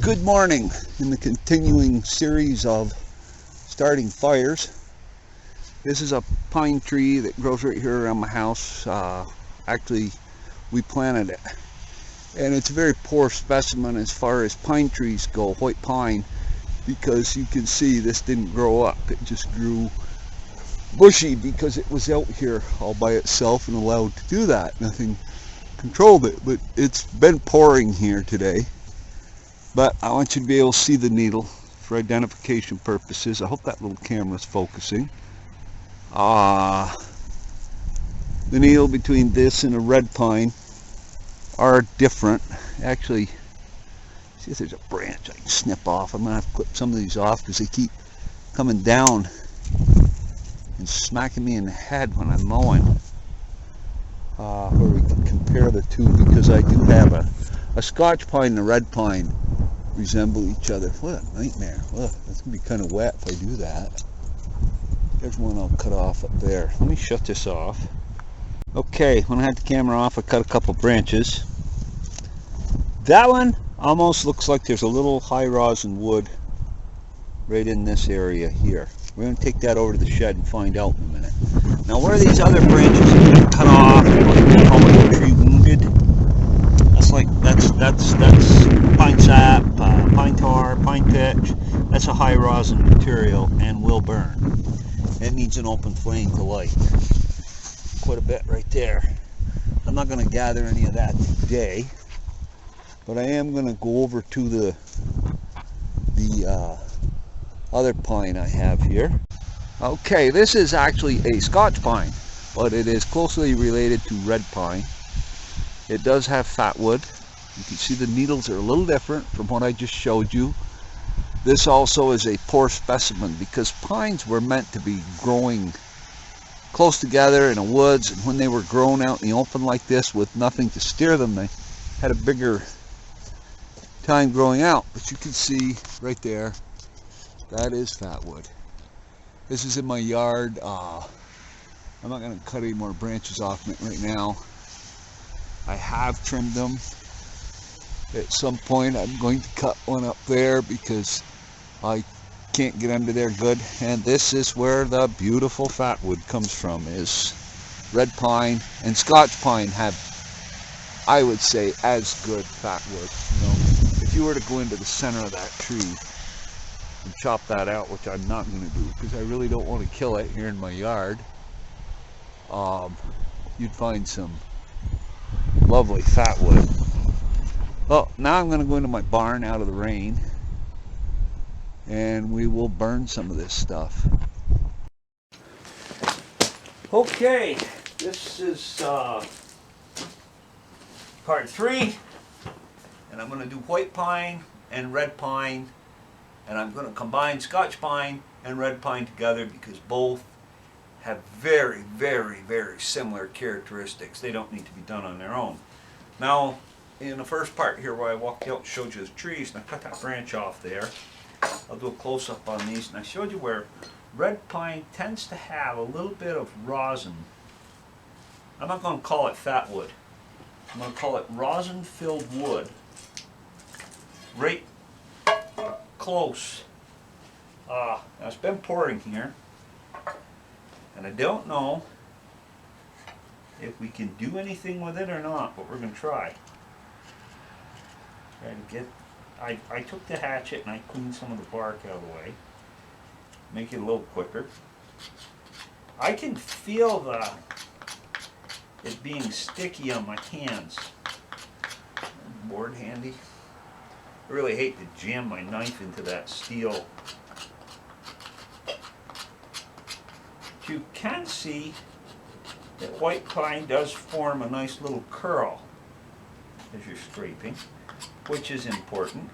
Good morning. In the continuing series of starting fires, this is a pine tree that grows right here around my house. Actually, we planted it, and it's a very poor specimen as far as pine trees go, white pine, because you can see this didn't grow up. It just grew bushy because it was out here all by itself and allowed to do that. Nothing controlled it, but it's been pouring here today. But I want you to be able to see the needle for identification purposes. I hope that little camera's focusing. The needle between this and a red pine are different. Actually, see if there's a branch I can snip off. I'm going to have to clip some of these off because they keep coming down and smacking me in the head when I'm mowing. Where we can compare the two, because I do have a Scotch pine and a red pine resemble each other. What a nightmare. Ugh, that's going to be kind of wet if I do that. There's one I'll cut off up there. Let me shut this off. Okay, when I had the camera off, I cut a couple branches. That one almost looks like there's a little high rosin wood right in this area here. We're going to take that over to the shed and find out in a minute. Now, where these other branches have been cut off, what we call a tree wounded, that's pine sap, pine tar, pine pitch. That's a high rosin material and will burn. It needs an open flame to light. Quite a bit right there. I'm not going to gather any of that today, but I am going to go over to the other pine I have here. Okay, this is actually a Scotch pine, but it is closely related to red pine. It does have fat wood. You can see the needles are a little different from what I just showed you. This also is a poor specimen because pines were meant to be growing close together in the woods, and when they were grown out in the open like this with nothing to steer them, they had a bigger time growing out. But you can see right there, that is fat wood. This is in my yard. I'm not going to cut any more branches off it right now. I have trimmed them. At some point I'm going to cut one up there because I can't get under there good. And this is where the beautiful fat wood comes from, is red pine and Scotch pine have, I would say, as good fat wood. You know, if you were to go into the center of that tree and chop that out, which I'm not going to do because I really don't want to kill it here in my yard, you'd find some lovely fat wood. Well, now I'm going to go into my barn out of the rain and we will burn some of this stuff. Okay, this is part 3, and I'm going to do white pine and red pine, and I'm going to combine Scotch pine and red pine together because both have very, very, very similar characteristics. They don't need to be done on their own. Now, in the first part here where I walked out and showed you the trees, and I cut that branch off there, I'll do a close-up on these, and I showed you where red pine tends to have a little bit of rosin. I'm not going to call it fat wood. I'm going to call it rosin-filled wood. Right close. Now it's been pouring here, and I don't know if we can do anything with it or not, but we're going to try. Try to get. I took the hatchet and I cleaned some of the bark out of the way. Make it a little quicker. I can feel it being sticky on my hands. Board handy. I really hate to jam my knife into that steel. But you can see that white pine does form a nice little curl as you're scraping, which is important.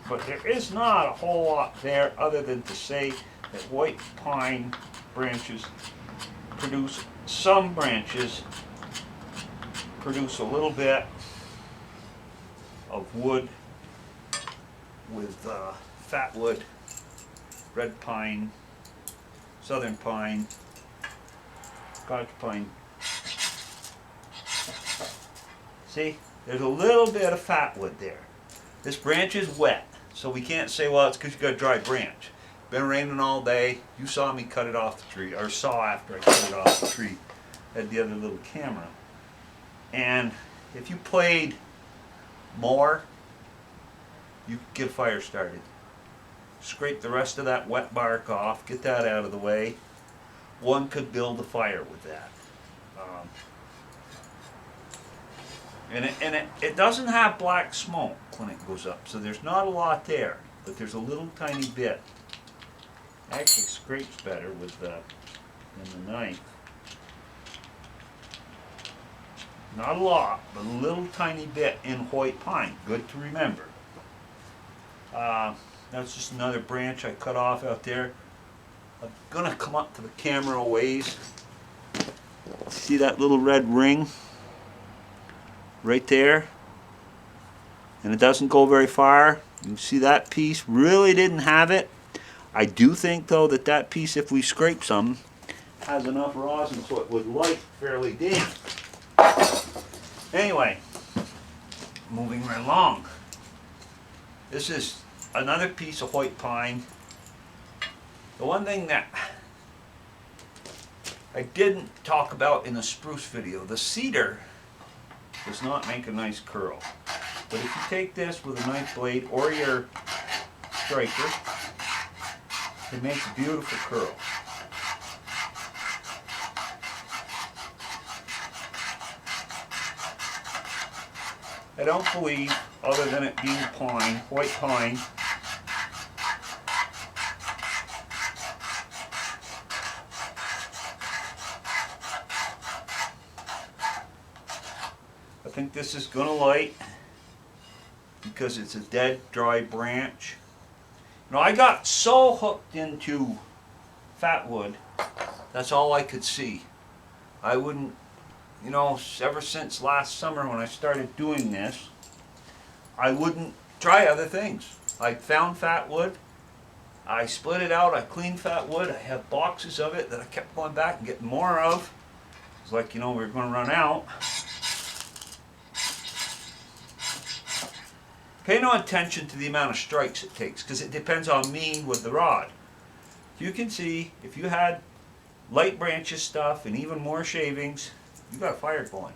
But there is not a whole lot there other than to say that white pine branches produce, some branches produce a little bit of wood with fat wood, red pine, southern pine, Scotch pine. See, there's a little bit of fatwood there. This branch is wet, so we can't say, well, it's because you got a dry branch. Been raining all day. You saw me cut it off the tree, or saw after I cut it off the tree. Had the other little camera. And if you played more, you could get a fire started. Scrape the rest of that wet bark off, get that out of the way. One could build a fire with that. And it doesn't have black smoke when it goes up, so there's not a lot there, but there's a little tiny bit. Actually scrapes better with than the knife. Not a lot, but a little tiny bit in white pine. Good to remember. That's just another branch I cut off out there. I'm gonna come up to the camera a ways. See that little red ring right there? And it doesn't go very far. You can see that piece really didn't have it. I do think though that that piece, if we scrape some, has enough rosin so it would light fairly damp. Anyway, moving right along. This is another piece of white pine. The one thing that I didn't talk about in the spruce video, the cedar does not make a nice curl. But if you take this with a knife blade or your striker, it makes a beautiful curl. I don't believe, other than it being pine, white pine, I think this is going to light because it's a dead, dry branch. You know, I got so hooked into fatwood, that's all I could see. I wouldn't, you know, ever since last summer when I started doing this, I wouldn't try other things. I found fatwood, I split it out, I cleaned fatwood, I have boxes of it that I kept going back and getting more of. It's like, you know, we were going to run out. Pay no attention to the amount of strikes it takes because it depends on me with the rod. You can see if you had light branches stuff and even more shavings, you got a fire going.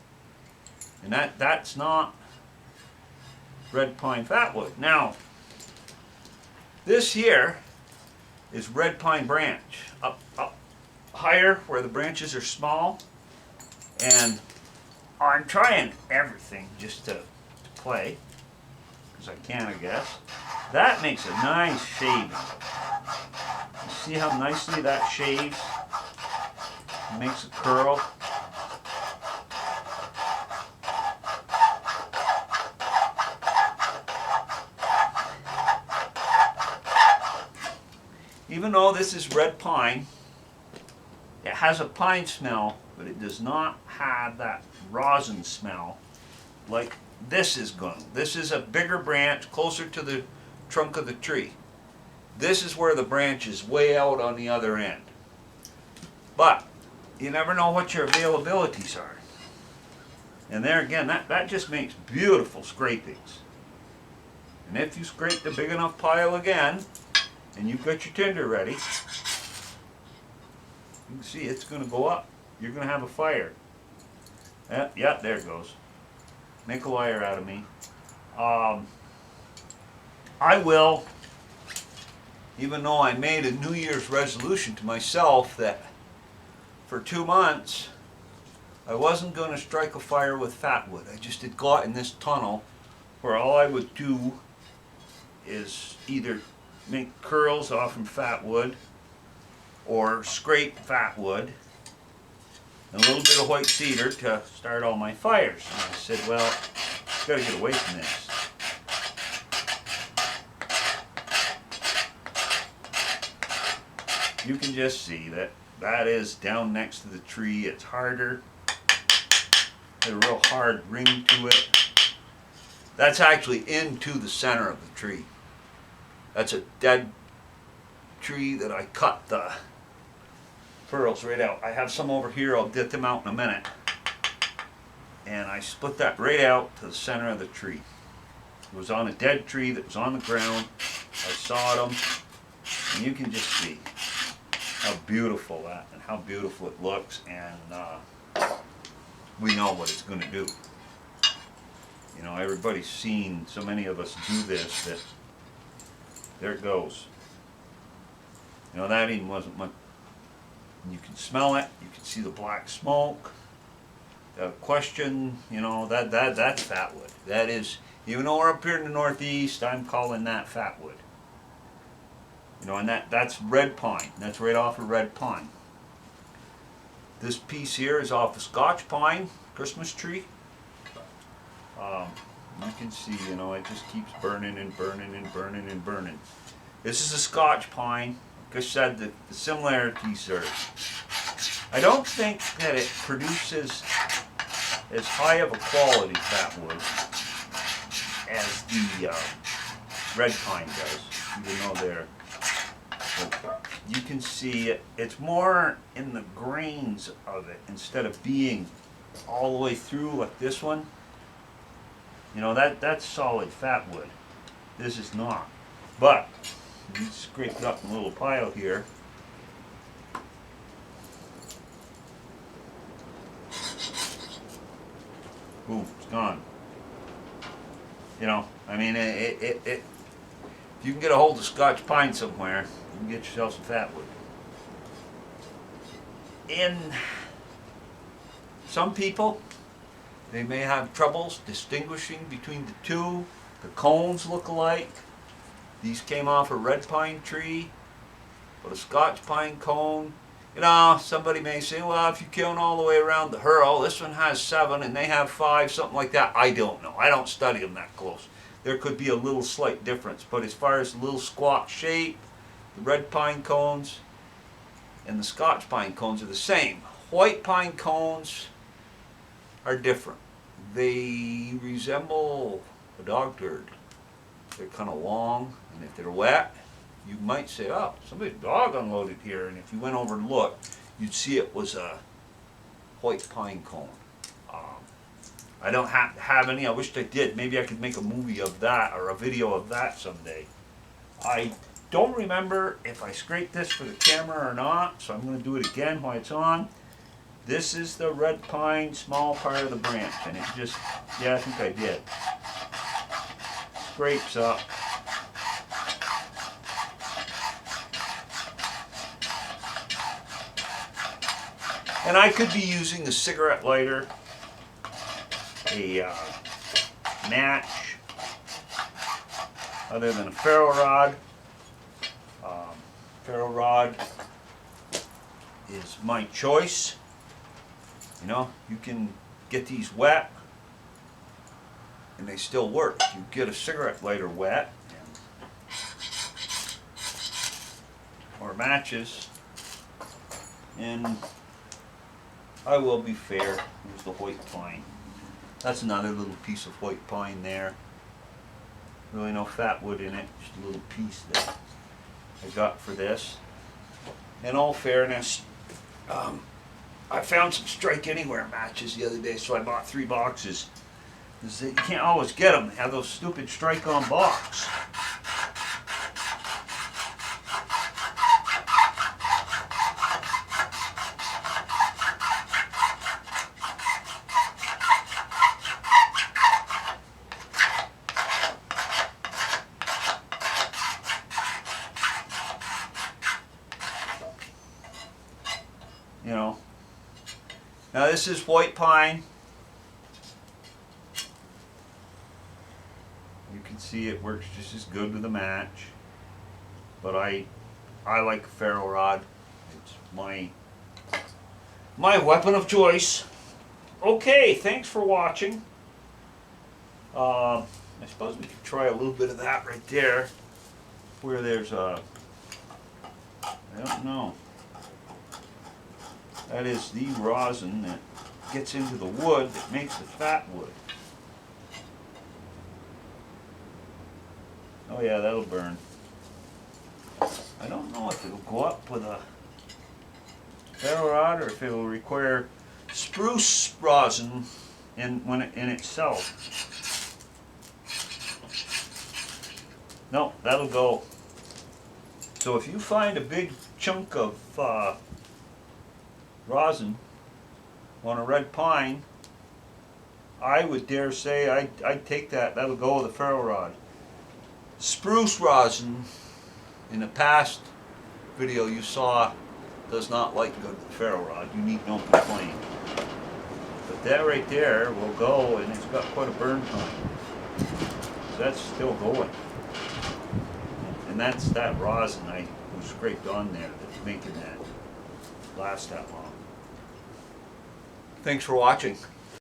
And that's not red pine fatwood. Now, this here is red pine branch. Up higher where the branches are small. And I'm trying everything just to play. As I can, I guess. That makes a nice shaving. You see how nicely that shaves? It makes a curl. Even though this is red pine, it has a pine smell, but it does not have that rosin smell like this is going. This is a bigger branch, closer to the trunk of the tree. This is where the branch is way out on the other end. But you never know what your availabilities are. And there again, that just makes beautiful scrapings. And if you scrape the big enough pile again, and you've got your tinder ready, you can see it's going to go up. You're going to have a fire. Yeah, there it goes. Make a liar out of me. I will, even though I made a New Year's resolution to myself that for 2 months I wasn't going to strike a fire with fatwood. I just had got in this tunnel where all I would do is either make curls off from fatwood or scrape fatwood and a little bit of white cedar to start all my fires. And I said, well, I've got to get away from this. You can just see that is down next to the tree. It's harder. There's a real hard ring to it. That's actually into the center of the tree. That's a dead tree that I cut the pearls right out. I have some over here. I'll get them out in a minute. and I split that right out to the center of the tree. It was on a dead tree that was on the ground. I sawed them, and you can just see how beautiful that and how beautiful it looks, and we know what it's going to do. You know, everybody's seen, so many of us do this, that there it goes. You know, that even wasn't much. You can smell it, you can see the black smoke. The question, you know, that's fatwood. That is, even though we're up here in the Northeast, I'm calling that fatwood. You know, and that's red pine. That's right off of red pine. This piece here is off the Scotch pine Christmas tree. You can see, you know, it just keeps burning and burning and burning and burning. This is a Scotch pine. Like I said, the similarities are, I don't think that it produces as high of a quality fatwood as the red pine does, even though they're, you can see it's more in the grains of it instead of being all the way through like this one. You know, that's solid fatwood. This is not. But you scrape it up in a little pile here. Boom, it's gone. You know, I mean, if you can get a hold of Scotch pine somewhere, you can get yourself some fatwood. In some people, they may have troubles distinguishing between the two. The cones look alike. These came off a red pine tree, but a Scotch pine cone. You know, somebody may say, well, if you count all the way around the hurl, this one has 7 and they have 5, something like that. I don't know. I don't study them that close. There could be a little slight difference, but as far as the little squat shape, the red pine cones and the Scotch pine cones are the same. White pine cones are different. They resemble a dog turd. They're kind of long, and if they're wet, you might say, oh, somebody's dog unloaded here, and if you went over and looked, you'd see it was a white pine cone. I don't have any. I wished I did. Maybe I could make a movie of that or a video of that someday. I don't remember if I scraped this for the camera or not, so I'm going to do it again while it's on. This is the red pine, small part of the branch, and it just, yeah, I think I did. Scrapes up. And I could be using a cigarette lighter, a match, other than a ferro rod. Ferro rod is my choice. You know, you can get these wet and they still work. You get a cigarette lighter wet or matches, and I will be fair, here's the white pine. That's another little piece of white pine there. Really no fatwood in it, just a little piece that I got for this. In all fairness, I found some Strike Anywhere matches the other day, so I bought 3 boxes. You can't always get them. They have those stupid Strike On box. You know. Now this is white pine. You can see it works just as good with a match. But I like a ferro rod. It's my weapon of choice. Okay, thanks for watching. I suppose we could try a little bit of that right there. Where there's a, I don't know. That is the rosin that gets into the wood that makes the fatwood. Oh yeah, that'll burn. I don't know if it'll go up with a ferro rod or if it'll require spruce rosin in itself. No, that'll go. So if you find a big chunk of rosin on a red pine, I would dare say I'd take that. That'll go with a ferro rod. Spruce rosin, in the past video you saw, does not like good ferro rod. You need no complain. But that right there will go, and it's got quite a burn time. So that's still going. And that's that rosin I scraped on there that's making that last that long. Thanks for watching.